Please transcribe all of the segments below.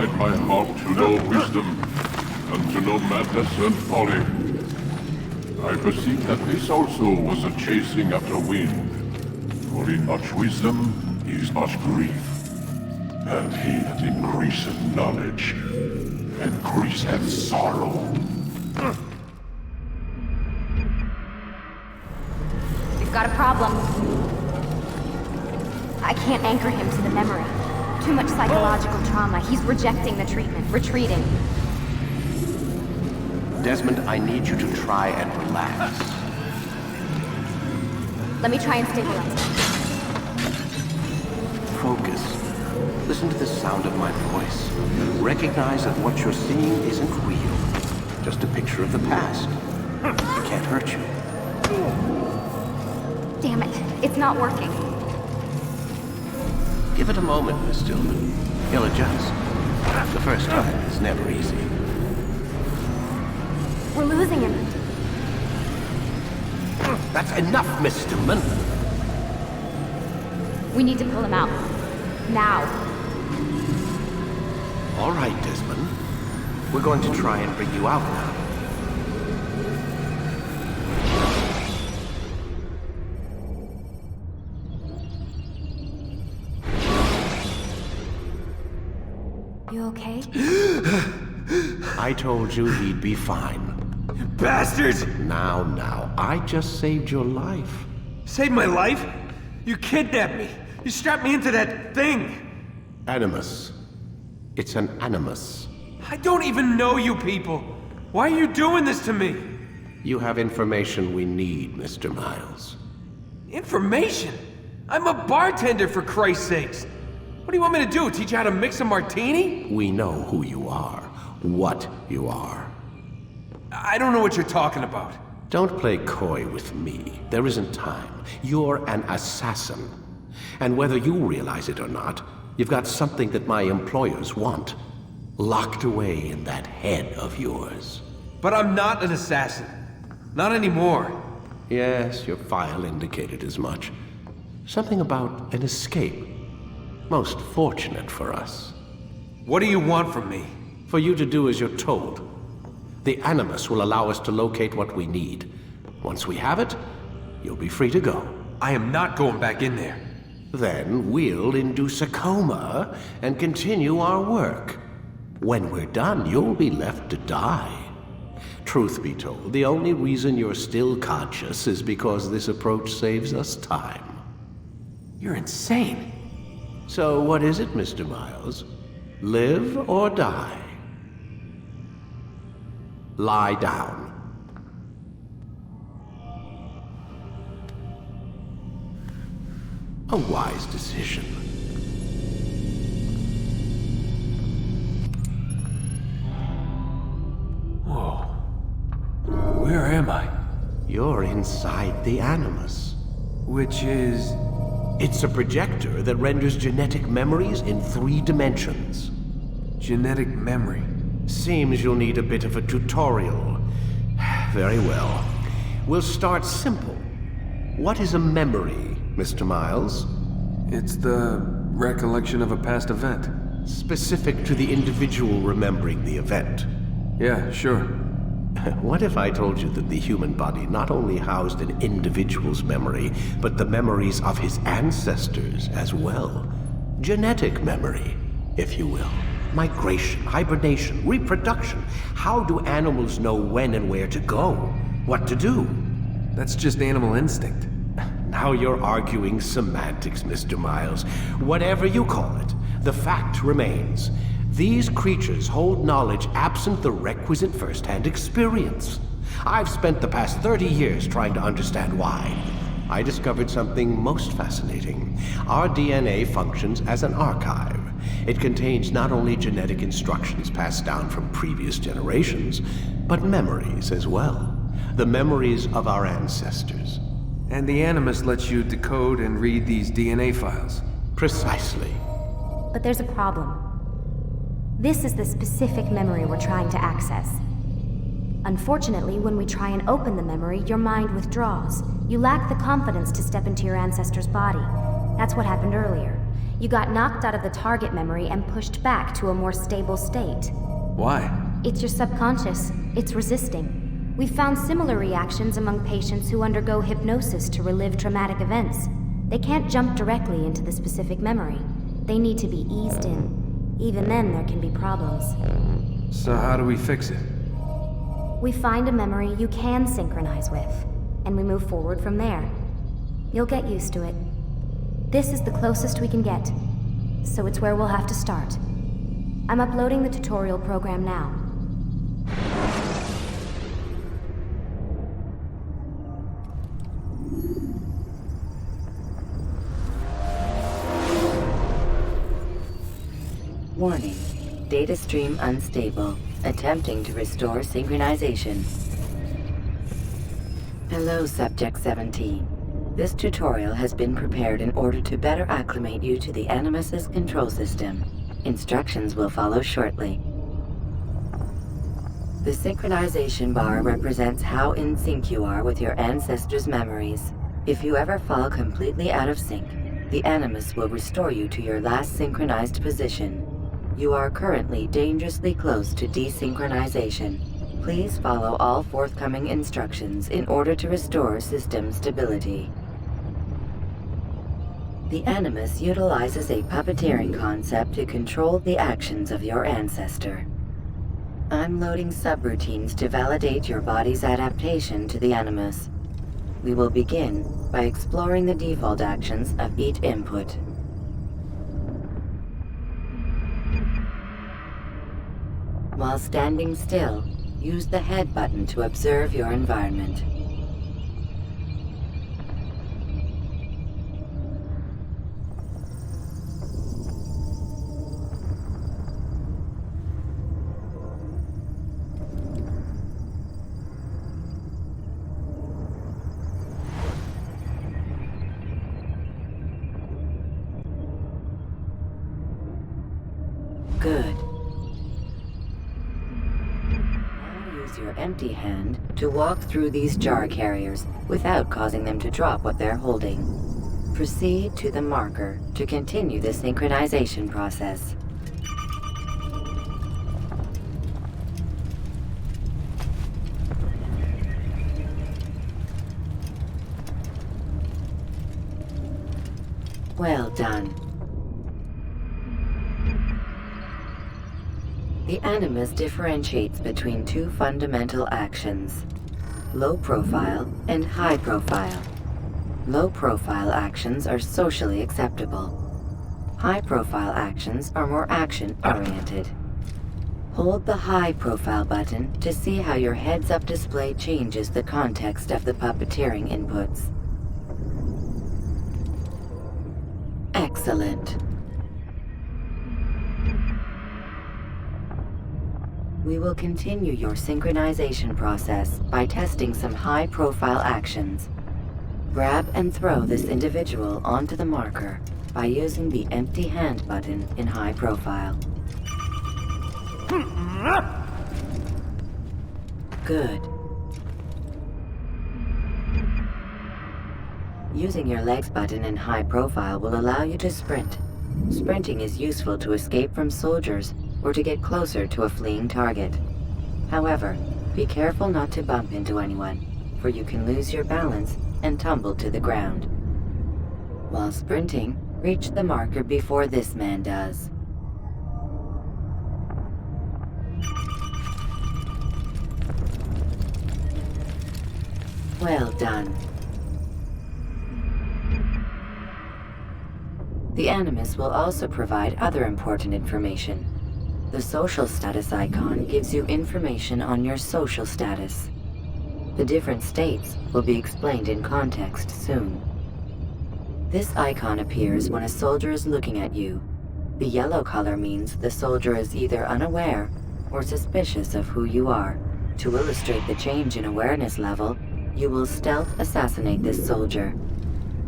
incline my heart to know wisdom, and to know madness and folly. I perceive that this also was a chasing after wind. For in much wisdom is much grief. And he that increaseth knowledge, increaseth sorrow. We've got a problem. I can't anchor him to the memory. Too much psychological trauma. He's rejecting the treatment, retreating. Desmond, I need you to try and relax. Let me try and stimulate. Focus. Listen to the sound of my voice. Recognize that what you're seeing isn't real. Just a picture of the past. It can't hurt you. Damn it. It's not working. Give it a moment, Miss Stillman. He'll adjust. The first time is never easy. We're losing him. That's enough, Miss Stillman. We need to pull him out. Now. All right, Desmond. We're going to try and bring you out now. You okay? I told you he'd be fine. You bastards! Now, I just saved your life. Saved my life? You kidnapped me. You strapped me into that thing. Animus. It's an animus. I don't even know you people. Why are you doing this to me? You have information we need, Mr. Miles. Information? I'm a bartender, for Christ's sakes. What do you want me to do? Teach you how to mix a martini? We know who you are, what you are. I don't know what you're talking about. Don't play coy with me. There isn't time. You're an assassin. And whether you realize it or not, you've got something that my employers want. Locked away in that head of yours. But I'm not an assassin. Not anymore. Yes, your file indicated as much. Something about an escape. Most fortunate for us. What do you want from me? For you to do as you're told. The Animus will allow us to locate what we need. Once we have it, you'll be free to go. I am not going back in there. Then we'll induce a coma and continue our work. When we're done, you'll be left to die. Truth be told, the only reason you're still conscious is because this approach saves us time. You're insane. So what is it, Mr. Miles? Live or die? Lie down. A wise decision. Whoa. Where am I? You're inside the Animus. Which is... It's a projector that renders genetic memories in 3 dimensions. genetic memory. Seems you'll need a bit of a tutorial. Very well. We'll start simple. What is a memory, Mr. Miles? It's the recollection of a past event. Specific to the individual remembering the event. Yeah, sure. What if I told you that the human body not only housed an individual's memory, but the memories of his ancestors as well? Genetic memory, if you will. Migration, hibernation, reproduction. How do animals know when and where to go? What to do? That's just animal instinct. Now you're arguing semantics, Mr. Miles. Whatever you call it, the fact remains. These creatures hold knowledge absent the requisite first-hand experience. I've spent the past 30 years trying to understand why. I discovered something most fascinating. Our DNA functions as an archive. It contains not only genetic instructions passed down from previous generations, but memories as well. The memories of our ancestors. And the Animus lets you decode and read these DNA files. Precisely. But there's a problem. This is the specific memory we're trying to access. Unfortunately, when we try and open the memory, your mind withdraws. You lack the confidence to step into your ancestor's body. That's what happened earlier. You got knocked out of the target memory and pushed back to a more stable state. Why? It's your subconscious. It's resisting. We've found similar reactions among patients who undergo hypnosis to relive traumatic events. They can't jump directly into the specific memory. They need to be eased in. Even then, there can be problems. So how do we fix it? We find a memory you can synchronize with, and we move forward from there. You'll get used to it. This is the closest we can get, so it's where we'll have to start. I'm uploading the tutorial program now. Warning. Data stream unstable. Attempting to restore synchronization. Hello, Subject 17. This tutorial has been prepared in order to better acclimate you to the Animus's control system. Instructions will follow shortly. The synchronization bar represents how in sync you are with your ancestors' memories. If you ever fall completely out of sync, the Animus will restore you to your last synchronized position. You are currently dangerously close to desynchronization. Please follow all forthcoming instructions in order to restore system stability. The Animus utilizes a puppeteering concept to control the actions of your ancestor. I'm loading subroutines to validate your body's adaptation to the Animus. We will begin by exploring the default actions of each input. While standing still, use the head button to observe your environment. Good. Your empty hand to walk through these jar carriers without causing them to drop what they're holding. Proceed to the marker to continue the synchronization process. Well done. The Animus differentiates between two fundamental actions: low profile and high profile. Low profile actions are socially acceptable. High profile actions are more action-oriented. Hold the high profile button to see how your heads-up display changes the context of the puppeteering inputs. Excellent. We will continue your synchronization process by testing some high-profile actions. Grab and throw this individual onto the marker by using the empty hand button in high profile. Good. Using your legs button in high profile will allow you to sprint. Sprinting is useful to escape from soldiers or to get closer to a fleeing target. However, be careful not to bump into anyone, for you can lose your balance and tumble to the ground. While sprinting, reach the marker before this man does. Well done. The Animus will also provide other important information. The social status icon gives you information on your social status. The different states will be explained in context soon. This icon appears when a soldier is looking at you. The yellow color means the soldier is either unaware or suspicious of who you are. To illustrate the change in awareness level, you will stealth assassinate this soldier.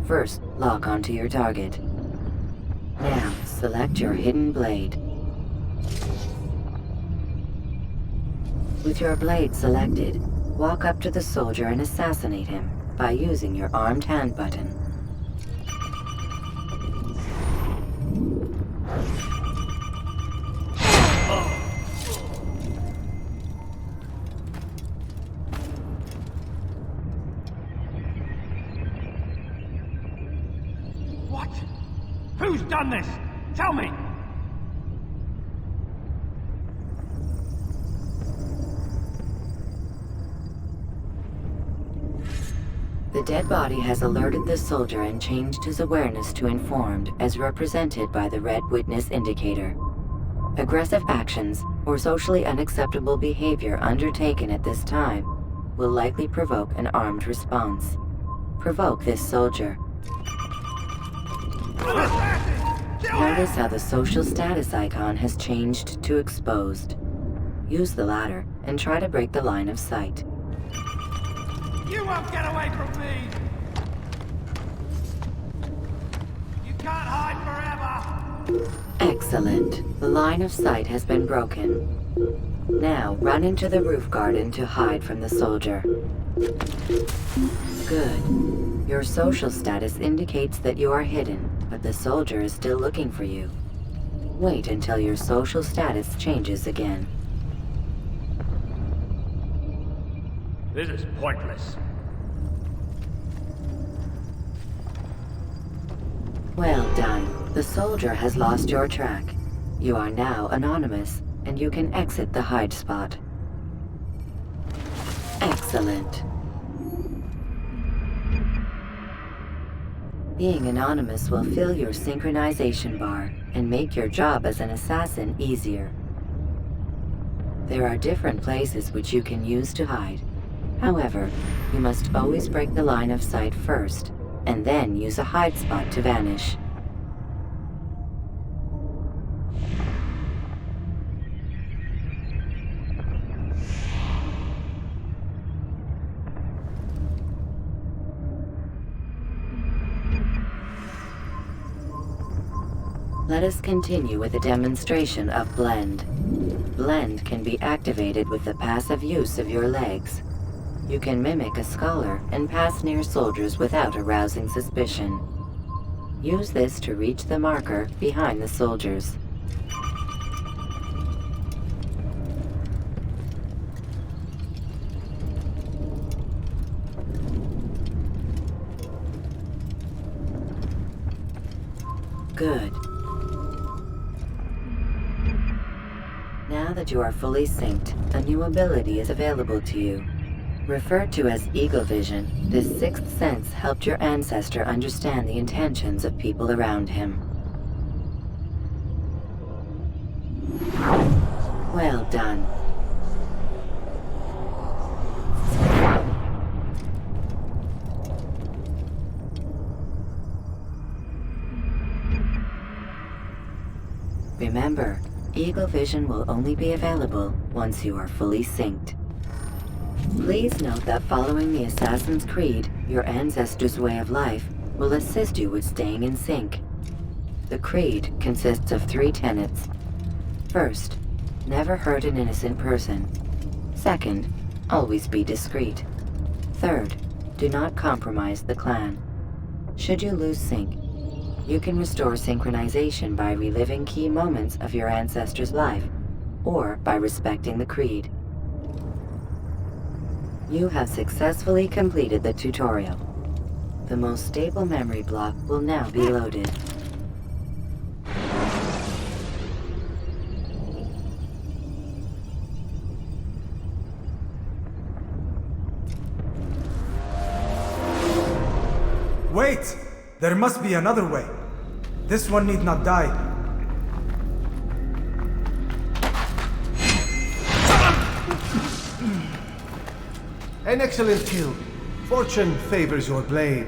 First, lock onto your target. Now, select your hidden blade. With your blade selected, walk up to the soldier and assassinate him by using your armed hand button. Who's done this? Tell me! The dead body has alerted the soldier and changed his awareness to informed, as represented by the red witness indicator. Aggressive actions or socially unacceptable behavior undertaken at this time will likely provoke an armed response. Provoke this soldier. Notice how the social status icon has changed to exposed. Use the latter and try to break the line of sight. You won't get away from me! You can't hide forever! Excellent. The line of sight has been broken. Now, run into the roof garden to hide from the soldier. Good. Your social status indicates that you are hidden, but the soldier is still looking for you. Wait until your social status changes again. This is pointless. Well done. The soldier has lost your track. You are now anonymous, and you can exit the hide spot. Excellent. Being anonymous will fill your synchronization bar and make your job as an assassin easier. There are different places which you can use to hide. However, you must always break the line of sight first, and then use a hide spot to vanish. Let us continue with a demonstration of Blend. Blend can be activated with the passive use of your legs. You can mimic a scholar and pass near soldiers without arousing suspicion. Use this to reach the marker behind the soldiers. Good. Now that you are fully synced, a new ability is available to you. Referred to as Eagle Vision, this sixth sense helped your ancestor understand the intentions of people around him. Well done. Remember, Eagle Vision will only be available once you are fully synced. Please note that following the Assassin's Creed, your ancestors' way of life, will assist you with staying in sync. The Creed consists of 3 tenets. First, never hurt an innocent person. Second, always be discreet. Third, do not compromise the clan. Should you lose sync, you can restore synchronization by reliving key moments of your ancestor's life, or by respecting the Creed. You have successfully completed the tutorial. The most stable memory block will now be loaded. Wait! There must be another way. This one need not die. An excellent kill. Fortune favors your blade.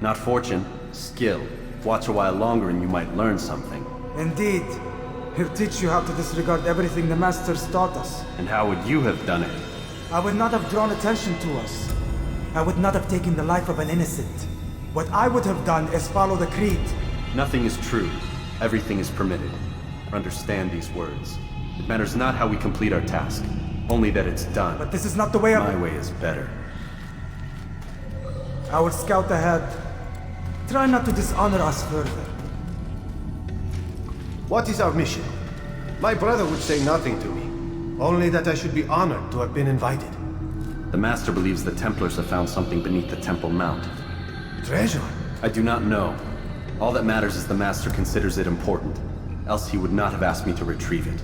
Not fortune, skill. Watch a while longer and you might learn something. Indeed. He'll teach you how to disregard everything the Masters taught us. And how would you have done it? I would not have drawn attention to us. I would not have taken the life of an innocent. What I would have done is follow the Creed. Nothing is true. Everything is permitted. Understand these words. It matters not how we complete our task, only that it's done. But this is not the way My way is better. I will scout ahead. Try not to dishonor us further. What is our mission? My brother would say nothing to me. Only that I should be honored to have been invited. The Master believes the Templars have found something beneath the Temple Mount. Treasure? I do not know. All that matters is the Master considers it important. Else he would not have asked me to retrieve it.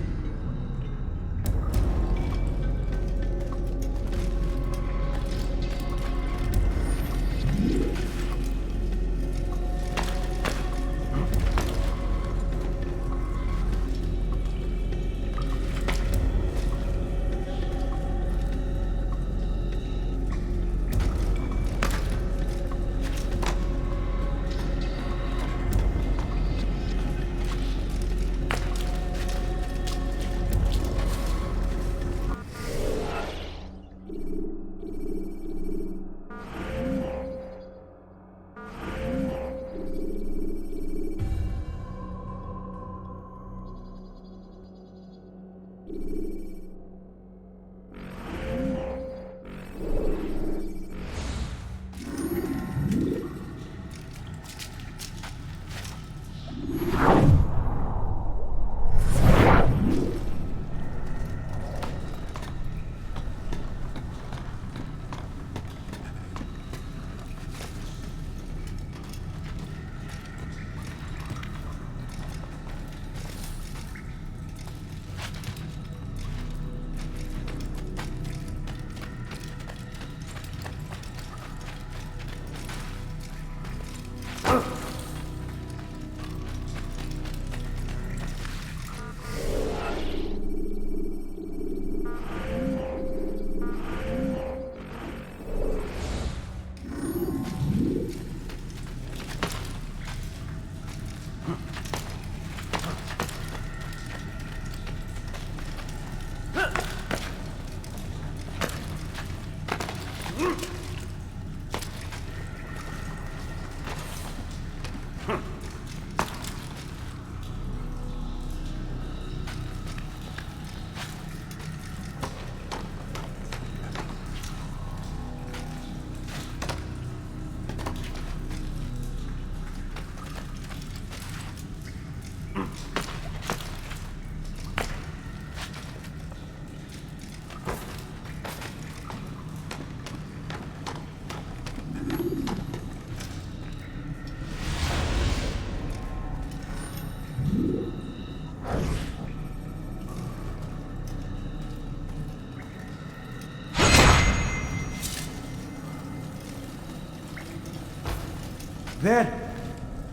There!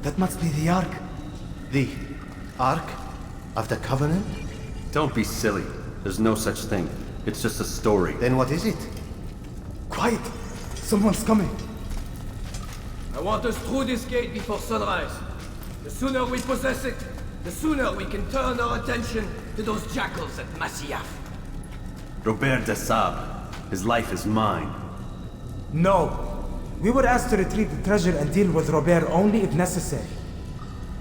That must be the Ark. The Ark of the Covenant? Don't be silly. There's no such thing. It's just a story. Then what is it? Quiet! Someone's coming. I want us through this gate before sunrise. The sooner we possess it, the sooner we can turn our attention to those jackals at Multiyapples. Robert de Sable. His life is mine. No! We were asked to retrieve the treasure and deal with Robert only if necessary.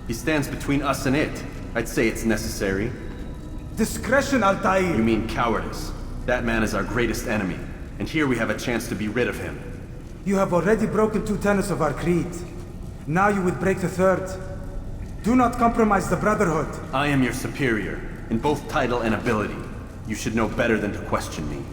He stands between us and it. I'd say it's necessary. Discretion, Altair! You mean cowardice. That man is our greatest enemy, and here we have a chance to be rid of him. You have already broken 2 tenets of our creed. Now you would break the 3rd. Do not compromise the Brotherhood. I am your superior, in both title and ability. You should know better than to question me.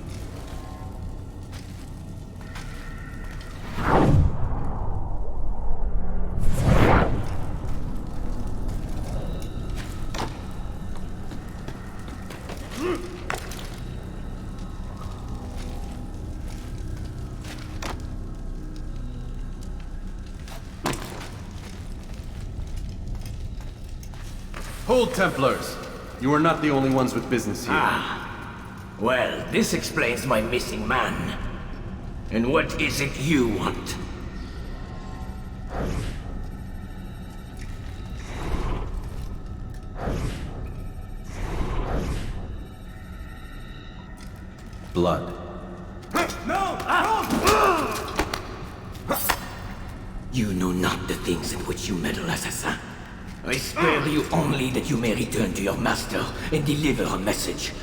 Hold, Templars! You are not the only ones with business here. Well, this explains my missing man. And what is it you want? Blood. You know not the things in which you meddle, assassin. I spare you only that you may return to your master and deliver a message.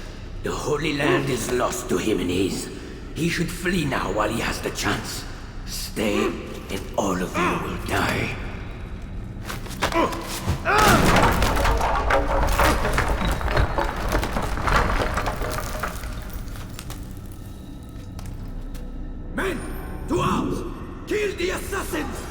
The Holy Land is lost to him and his. He should flee now while he has the chance. Stay, and all of you will die. Men, to arms! Kill the assassins!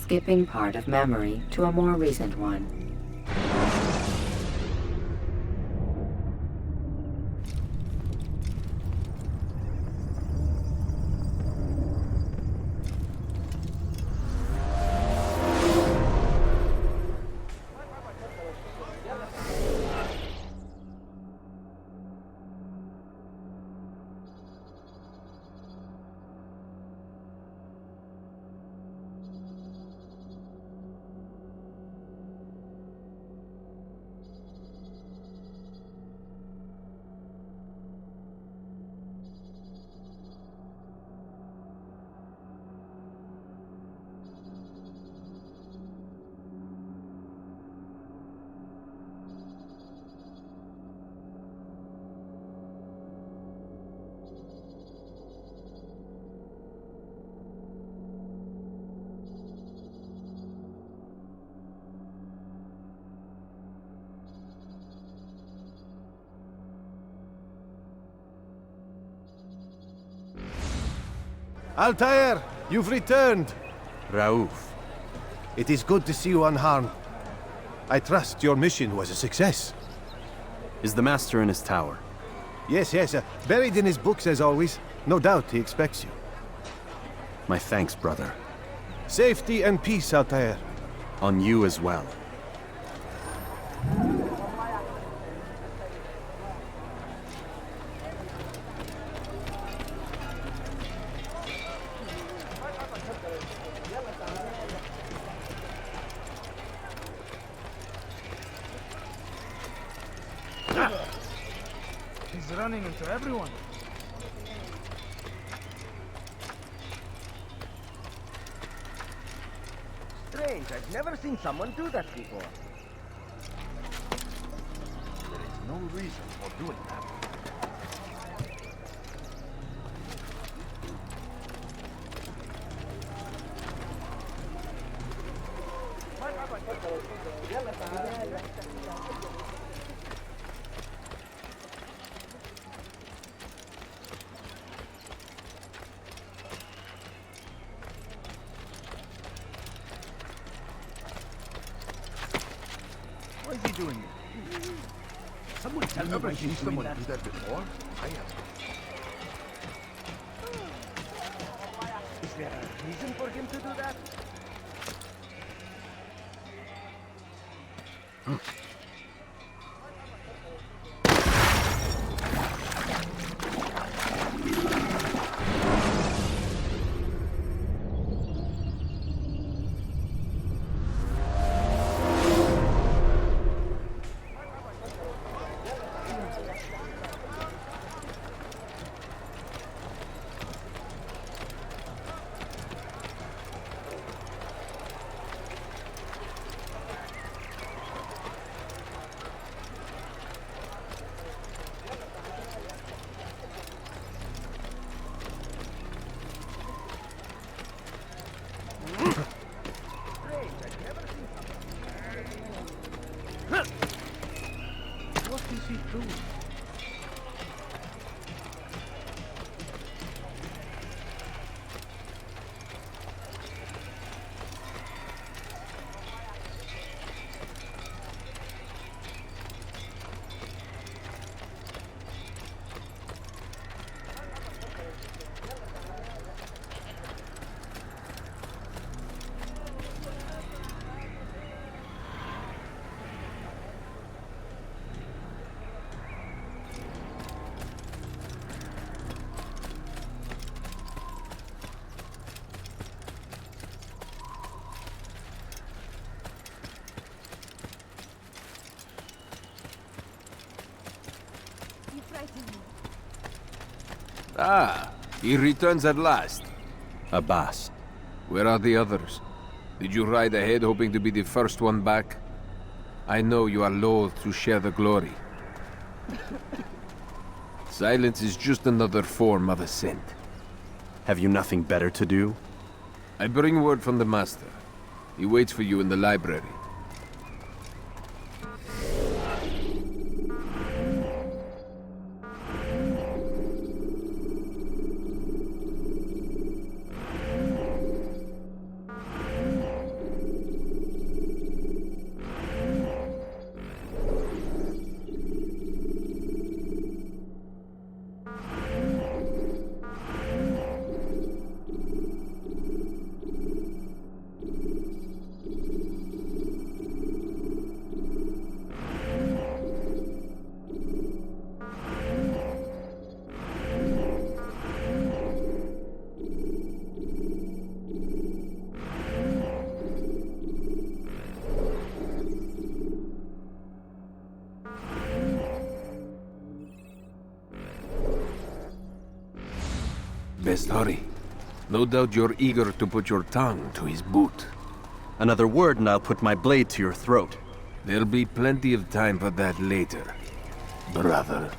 Skipping part of memory to a more recent one. Altair, you've returned. Raouf. It is good to see you unharmed. I trust your mission was a success. Is the Master in his tower? Yes, buried in his books as always. No doubt he expects you. My thanks, brother. Safety and peace, Altair. On you as well. He's running into everyone. Strange, I've never seen someone do that before. There is no reason for doing that. What is he doing? Someone tell me why he's doing that. Do that before? I have. Is there a reason for him to do that? Ah, he returns at last. Abbas. Where are the others? Did you ride ahead hoping to be the first one back? I know you are loath to share the glory. Silence is just another form of assent. Have you nothing better to do? I bring word from the Master. He waits for you in the library. Best hurry. No doubt you're eager to put your tongue to his boot. Another word and I'll put my blade to your throat. There'll be plenty of time for that later, brother.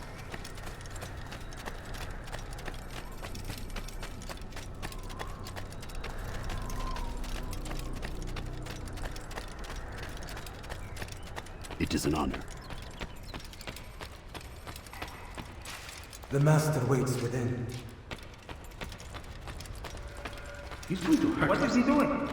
It is an honor. The Master waits within. He's going to hurt. What is he doing?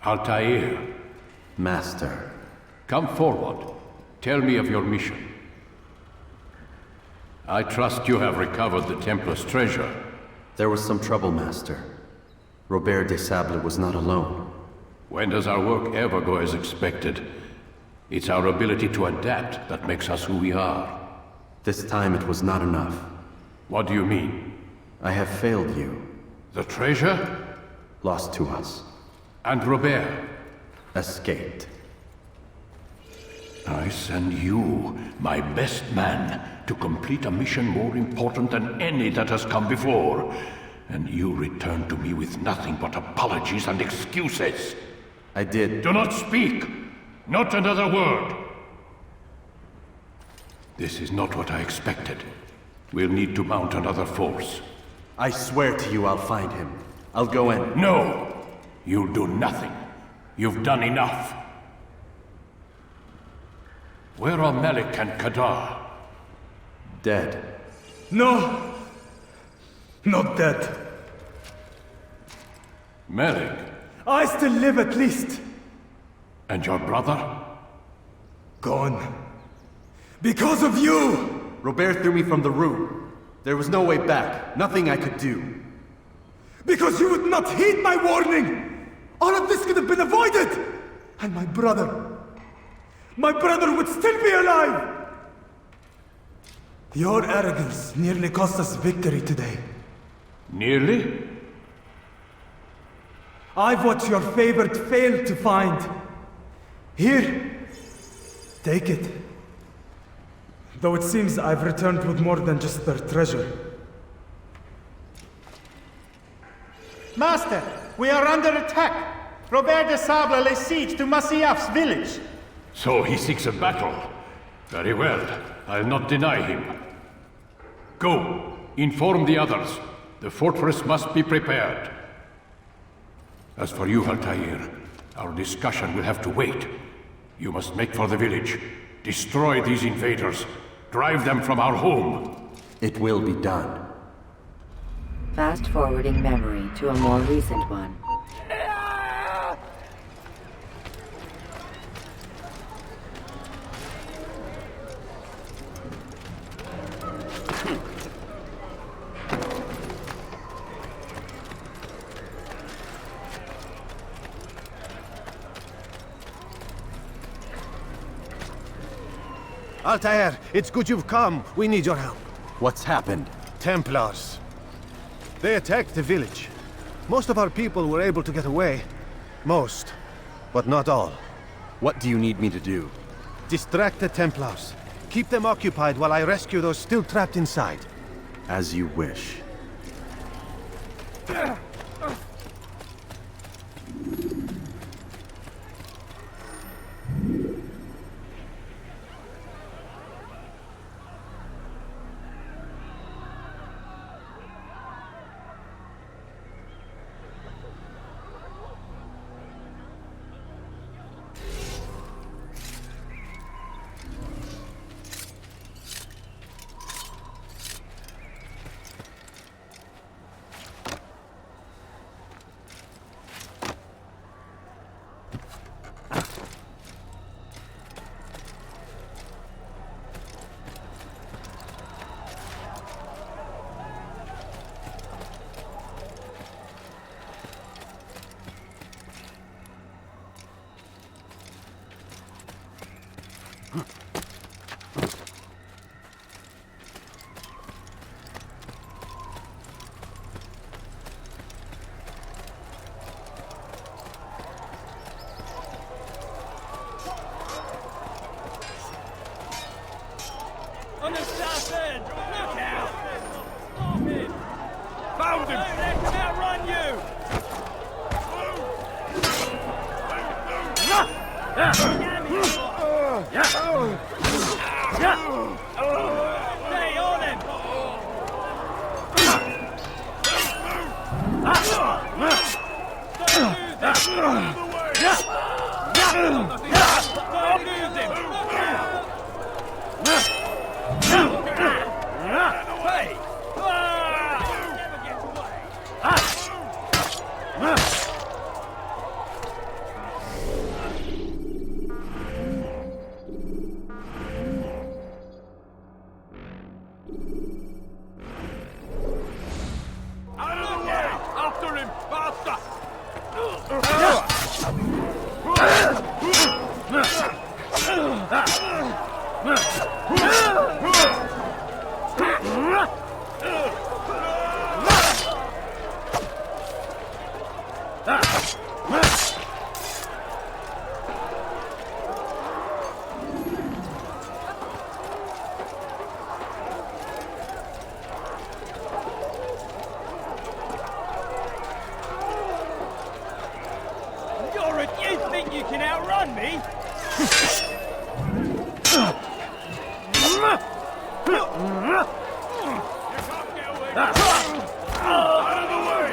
Altair, Master. come forward. Tell me of your mission. I trust you have recovered the Templar's treasure. There was some trouble, Master. Robert de Sable was not alone. When does our work ever go as expected? It's our ability to adapt that makes us who we are. This time it was not enough. What do you mean? I have failed you. The treasure? Lost to us. And Robert? Escaped. I send you, my best man, to complete a mission more important than any that has come before. And you return to me with nothing but apologies and excuses. I did. Do not speak! Not another word! This is not what I expected. We'll need to mount another force. I swear to you I'll find him. I'll go in. No! You'll do nothing. You've done enough. Where are Malik and Kadar? Dead. No! Not dead. Malik? I still live at least. And your brother? Gone. Because of you! Robert threw me from the room. There was no way back. Nothing I could do. Because you would not heed my warning! All of this could have been avoided! And my brother would still be alive! Your arrogance nearly cost us victory today. Nearly? I've what your favorite failed to find. Here, take it. Though it seems I've returned with more than just their treasure. Master, we are under attack. Robert de Sable lays siege to Multiyapples' village. So he seeks a battle. Very well. I'll not deny him. Go. Inform the others. The fortress must be prepared. As for you, Altair, our discussion will have to wait. You must make for the village. Destroy these invaders. Drive them from our home. It will be done. Fast-forwarding memory to a more recent one. Altair, it's good you've come. We need your help. What's happened? Templars. They attacked the village. Most of our people were able to get away. Most, but not all. What do you need me to do? Distract the Templars. Keep them occupied while I rescue those still trapped inside. As you wish. On the south end! Look out! Stop him! Found him! Don't let him outrun you! Stay on him! Don't lose him! Hey! Never gets away! After him! Faster! You think you can outrun me? Out of the way!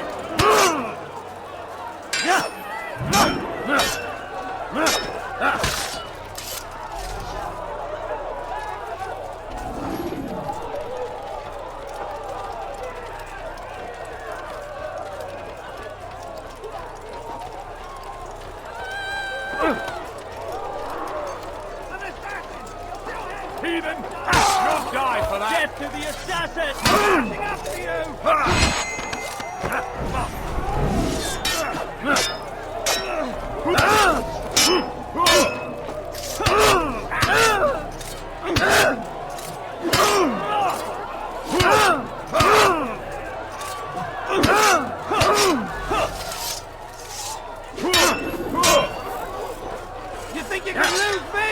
Heathen! You'll die for that! Death to the assassin! Marching after you think you can lose me?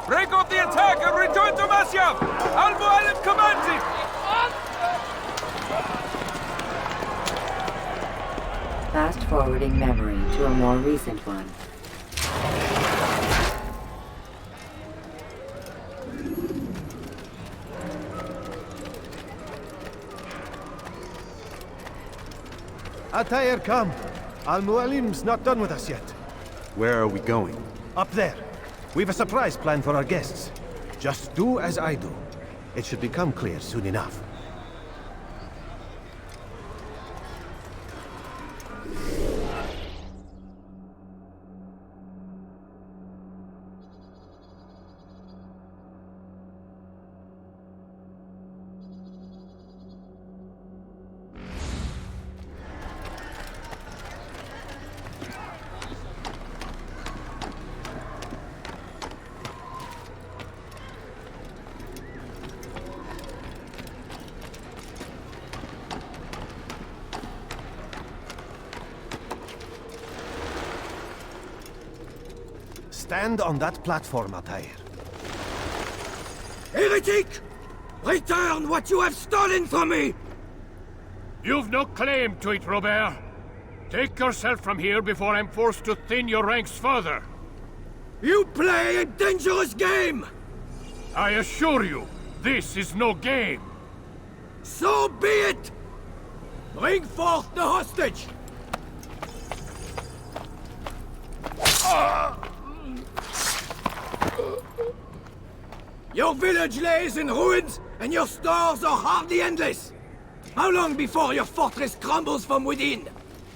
Break up the attack and return to Masyav! Al-Mu'alim commands it! Fast-forwarding memory to a more recent one. Atair, come. Al-Mu'alim's not done with us yet. Where are we going? Up there. We've a surprise plan for our guests. Just do as I do. It should become clear soon enough. Stand on that platform, Altair. Heretic! Return what you have stolen from me! You've no claim to it, Robert. Take yourself from here before I'm forced to thin your ranks further. You play a dangerous game! I assure you, this is no game. So be it! Bring forth the hostage! Your village lays in ruins, and your stores are hardly endless. How long before your fortress crumbles from within?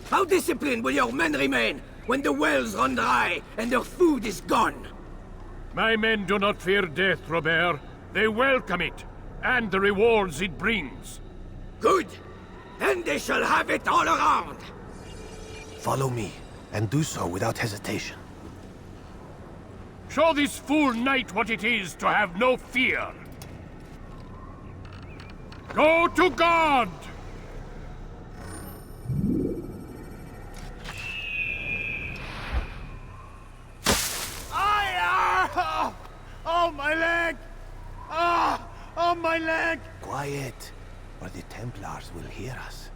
How disciplined will your men remain when the wells run dry and their food is gone? My men do not fear death, Robert. They welcome it, and the rewards it brings. Good. Then they shall have it all around. Follow me, and do so without hesitation. Show this fool knight what it is to have no fear. Go to God! Oh, my leg! Oh, my leg! Quiet, or the Templars will hear us.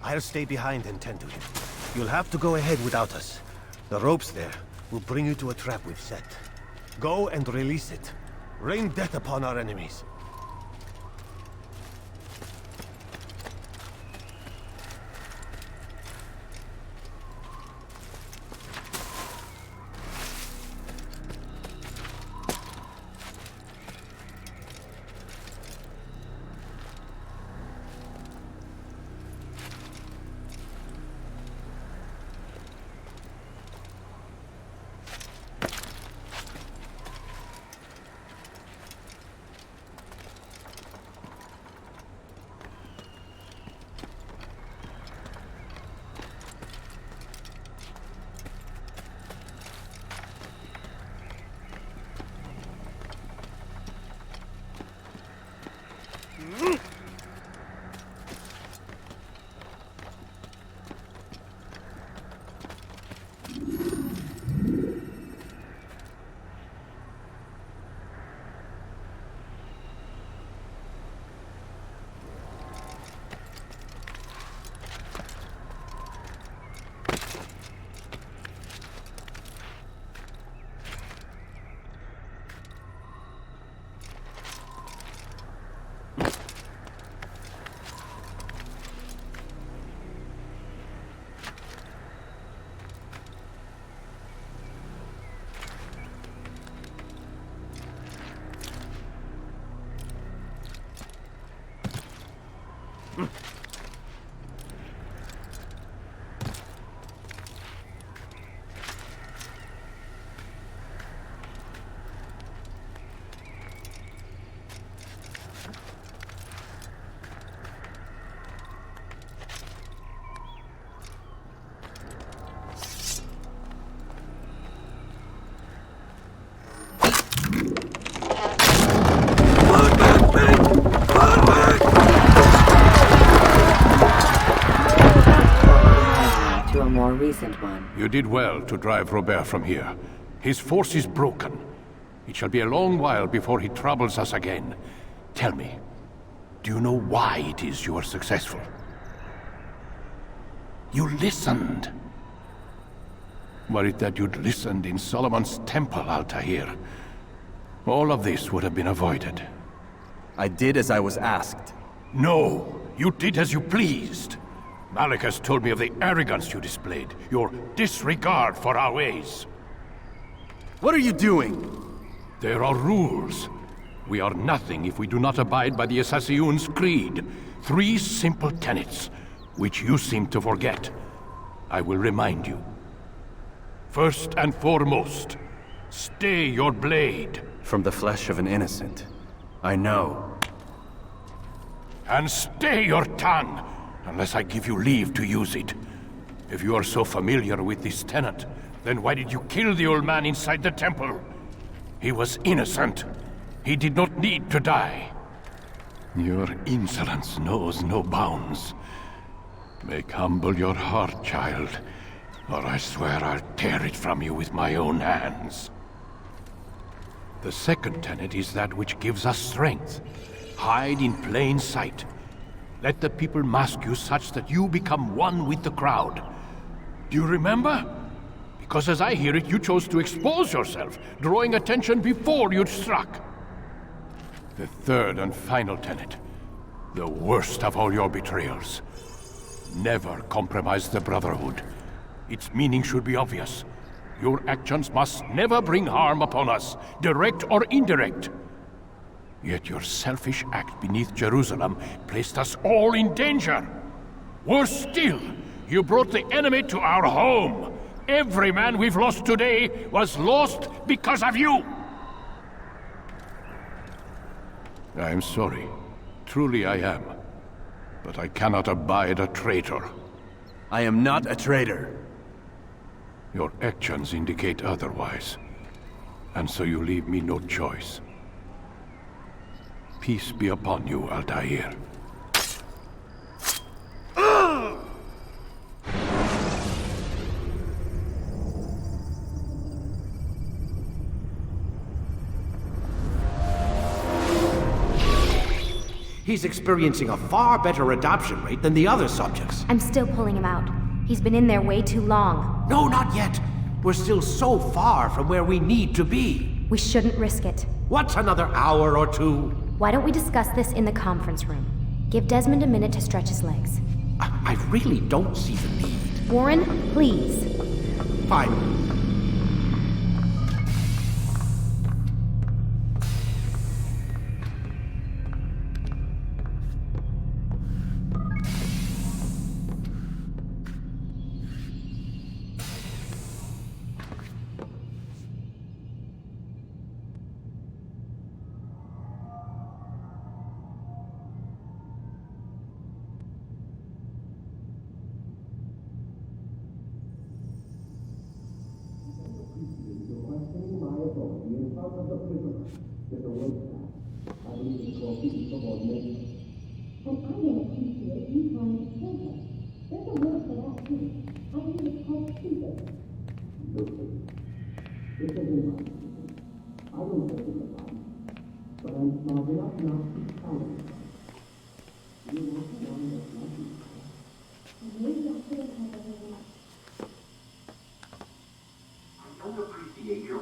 I'll stay behind and tend to him. You'll have to go ahead without us. The ropes there will bring you to a trap we've set. Go and release it. Rain death upon our enemies. Recent one. You did well to drive Robert from here. His force is broken. It shall be a long while before he troubles us again. Tell me, do you know why it is you are successful? You listened. Were it that you'd listened in Solomon's temple, Altair, all of this would have been avoided. I did as I was asked. No, you did as you pleased. Malik has told me of the arrogance you displayed, your disregard for our ways. What are you doing? There are rules. We are nothing if we do not abide by the Assassin's creed. 3 simple tenets, which you seem to forget. I will remind you. First and foremost, stay your blade. From the flesh of an innocent. I know. And stay your tongue, unless I give you leave to use it. If you are so familiar with this tenet, then why did you kill the old man inside the temple? He was innocent. He did not need to die. Your insolence knows no bounds. Make humble your heart, child, or I swear I'll tear it from you with my own hands. The second tenet is that which gives us strength. Hide in plain sight. Let the people mask you such that you become one with the crowd. Do you remember? Because as I hear it, you chose to expose yourself, drawing attention before you'd struck. The third and final tenet, the worst of all your betrayals. Never compromise the Brotherhood. Its meaning should be obvious. Your actions must never bring harm upon us, direct or indirect. Yet your selfish act beneath Jerusalem placed us all in danger. Worse still, you brought the enemy to our home. Every man we've lost today was lost because of you. I am sorry. Truly I am. But I cannot abide a traitor. I am not a traitor. Your actions indicate otherwise. And so you leave me no choice. Peace be upon you, Altair. He's experiencing a far better adoption rate than the other subjects. I'm still pulling him out. He's been in there way too long. No, not yet. We're still so far from where we need to be. We shouldn't risk it. What's another hour or 2? Why don't we discuss this in the conference room? Give Desmond a minute to stretch his legs. I really don't see the need. Warren, please. Fine.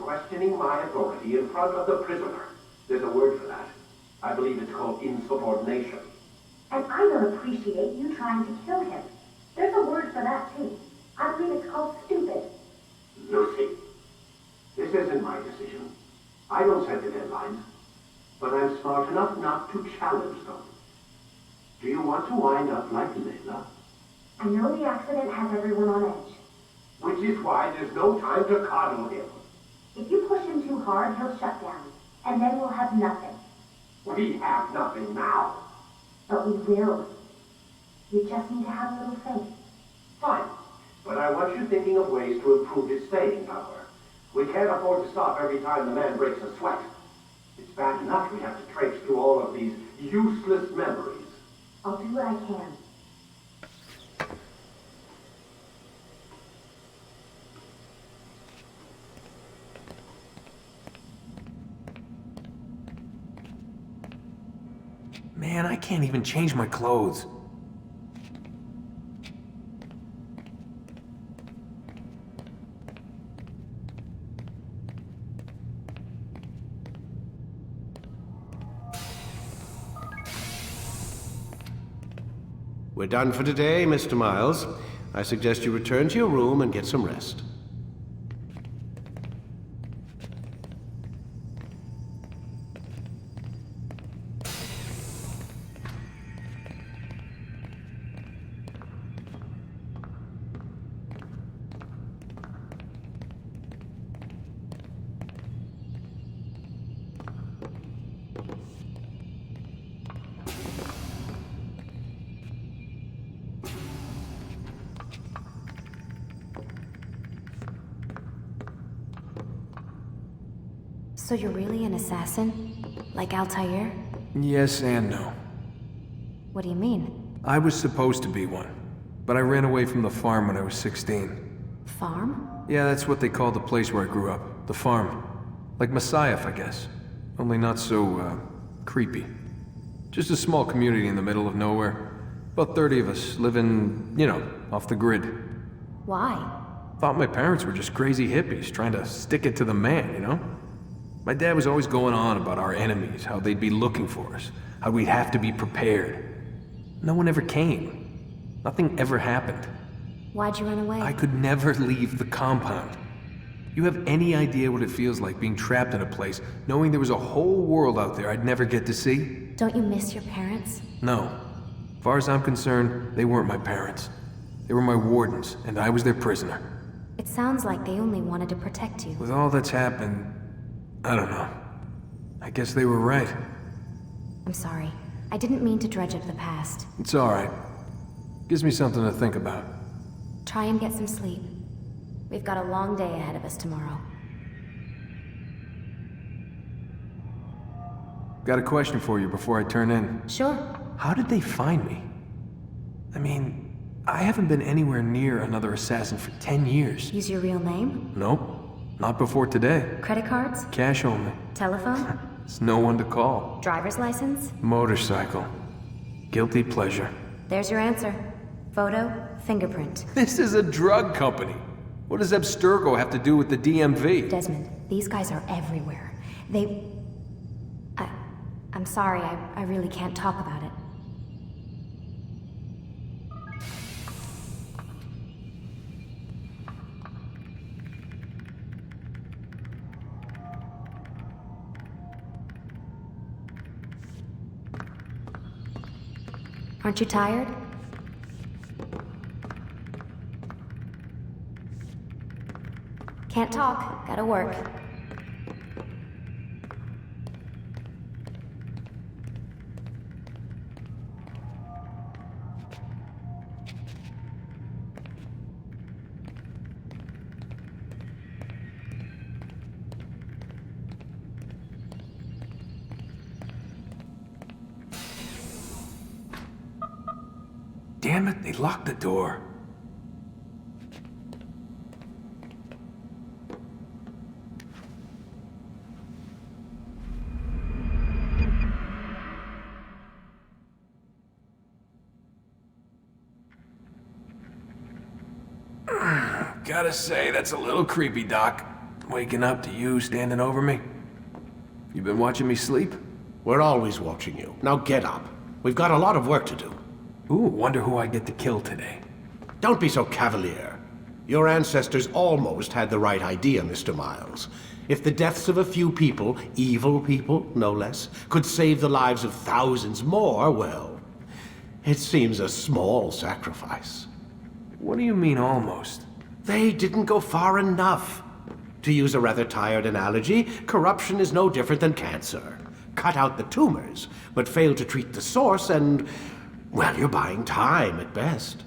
Questioning my authority in front of the prisoner. There's a word for that. I believe it's called insubordination. And I don't appreciate you trying to kill him. There's a word for that, too. I believe it's called stupid. Lucy, this isn't my decision. I don't set the deadlines. But I'm smart enough not to challenge them. Do you want to wind up like Layla? I know the accident has everyone on edge. Which is why there's no time to coddle him. If you push him too hard, he'll shut down. And then we'll have nothing. We have nothing now. But we will. You just need to have a little faith. Fine. But I want you thinking of ways to improve his staying power. We can't afford to stop every time the man breaks a sweat. It's bad enough we have to traipse through all of these useless memories. I'll do what I can. Man, I can't even change my clothes. We're done for today, Mr. Miles. I suggest you return to your room and get some rest. So you're really an assassin? Like Altair? Yes and no. What do you mean? I was supposed to be one, but I ran away from the farm when I was 16. Farm? Yeah, that's what they called the place where I grew up. The farm. Like Messiah, I guess. Only not so, creepy. Just a small community in the middle of nowhere. About 30 of us, living, you know, off the grid. Why? Thought my parents were just crazy hippies, trying to stick it to the man, you know? My dad was always going on about our enemies, how they'd be looking for us, how we'd have to be prepared. No one ever came. Nothing ever happened. Why'd you run away? I could never leave the compound. You have any idea what it feels like being trapped in a place, knowing there was a whole world out there I'd never get to see? Don't you miss your parents? No. As far as I'm concerned, they weren't my parents. They were my wardens, and I was their prisoner. It sounds like they only wanted to protect you. With all that's happened, I don't know. I guess they were right. I'm sorry. I didn't mean to dredge up the past. It's alright. Gives me something to think about. Try and get some sleep. We've got a long day ahead of us tomorrow. Got a question for you before I turn in. Sure. How did they find me? I mean, I haven't been anywhere near another assassin for 10 years. Use your real name? Nope. Not before today. Credit cards? Cash only. Telephone? There's no one to call. Driver's license? Motorcycle. Guilty pleasure. There's your answer. Photo, fingerprint. This is a drug company. What does Abstergo have to do with the DMV? Desmond, these guys are everywhere. I'm sorry, I really can't talk about it. Aren't you tired? Can't talk. Gotta work. Damn it, they locked the door. Gotta say, that's a little creepy, Doc. Waking up to you standing over me. You been watching me sleep? We're always watching you. Now get up. We've got a lot of work to do. Ooh, wonder who I get to kill today. Don't be so cavalier. Your ancestors almost had the right idea, Mr. Miles. If the deaths of a few people, evil people, no less, could save the lives of thousands more, well, it seems a small sacrifice. What do you mean, almost? They didn't go far enough. To use a rather tired analogy, corruption is no different than cancer. Cut out the tumors, but fail to treat the source and, well, you're buying time at best.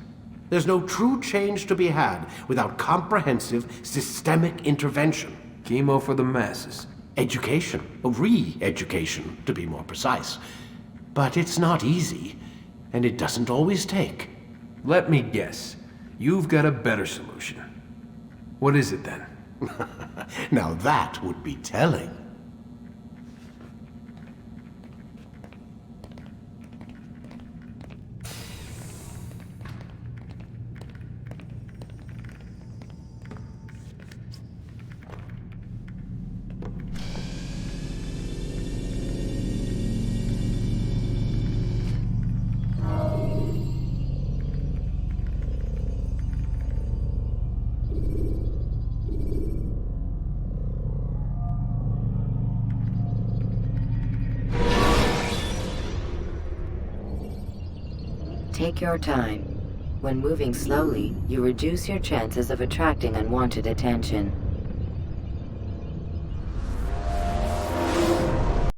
There's no true change to be had without comprehensive, systemic intervention. Chemo for the masses. Education. Re-education, to be more precise. But it's not easy, and it doesn't always take. Let me guess. You've got a better solution. What is it then? Now that would be telling. Take your time. When moving slowly, you reduce your chances of attracting unwanted attention.